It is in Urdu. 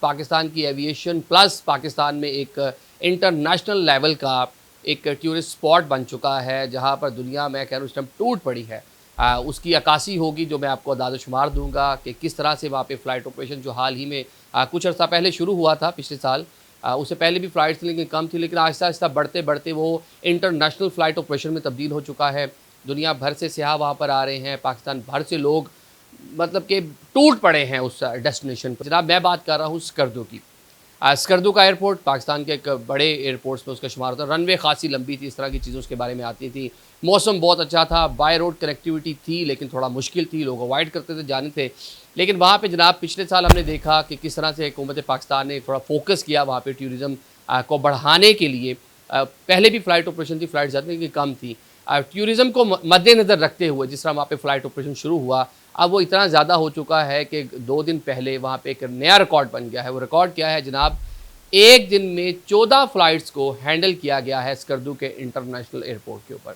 پاکستان کی ایویشن پلس پاکستان میں ایک انٹرنیشنل لیول کا ایک ٹورسٹ سپاٹ بن چکا ہے، جہاں پر دنیا میں کہہ رہا ہوں اس ٹائم ٹوٹ پڑی ہے۔ اس کی عکاسی ہوگی جو میں آپ کو اعداد و شمار دوں گا کہ کس طرح سے وہاں پہ فلائٹ آپریشن جو حال ہی میں کچھ عرصہ پہلے شروع ہوا تھا پچھلے سال، اس سے پہلے بھی فلائٹس تھیں لیکن کم تھی، لیکن آہستہ آہستہ بڑھتے بڑھتے وہ انٹرنیشنل فلائٹ آپریشن میں تبدیل ہو چکا ہے۔ دنیا بھر سے سیاح وہاں پر آ رہے ہیں، پاکستان بھر سے لوگ مطلب کہ ٹوٹ پڑے ہیں اس ڈیسٹینیشن پر۔ جناب میں بات کر رہا ہوں اسکردو کی۔ اسکردو کا ایئرپورٹ پاکستان کے ایک بڑے ایئرپورٹس میں اس کا شمار ہوتا ہے۔ رن وے خاصی لمبی تھی، اس طرح کی چیزوں اس کے بارے میں آتی تھیں۔ موسم بہت اچھا تھا، بائی روڈ کنیکٹیوٹی تھی لیکن تھوڑا مشکل تھی، لوگ اوائڈ کرتے تھے جانے تھے۔ لیکن وہاں پہ جناب پچھلے سال ہم نے دیکھا کہ کس طرح سے حکومت پاکستان نے تھوڑا فوکس کیا وہاں پہ ٹورزم کو بڑھانے کے لیے۔ پہلے بھی فلائٹ آپریشن تھی، فلائٹ زیادہ لیکن کم تھی۔ ٹورزم کو مد نظر رکھتے ہوئے جس طرح وہاں پہ فلائٹ آپریشن شروع ہوا، اب وہ اتنا زیادہ ہو چکا ہے کہ 2 دن پہلے وہاں پہ ایک نیا ریکارڈ بن گیا ہے۔ وہ ریکارڈ کیا ہے جناب؟ ایک دن میں 14 فلائٹس کو ہینڈل کیا گیا ہے اسکردو کے انٹرنیشنل ایئرپورٹ کے اوپر۔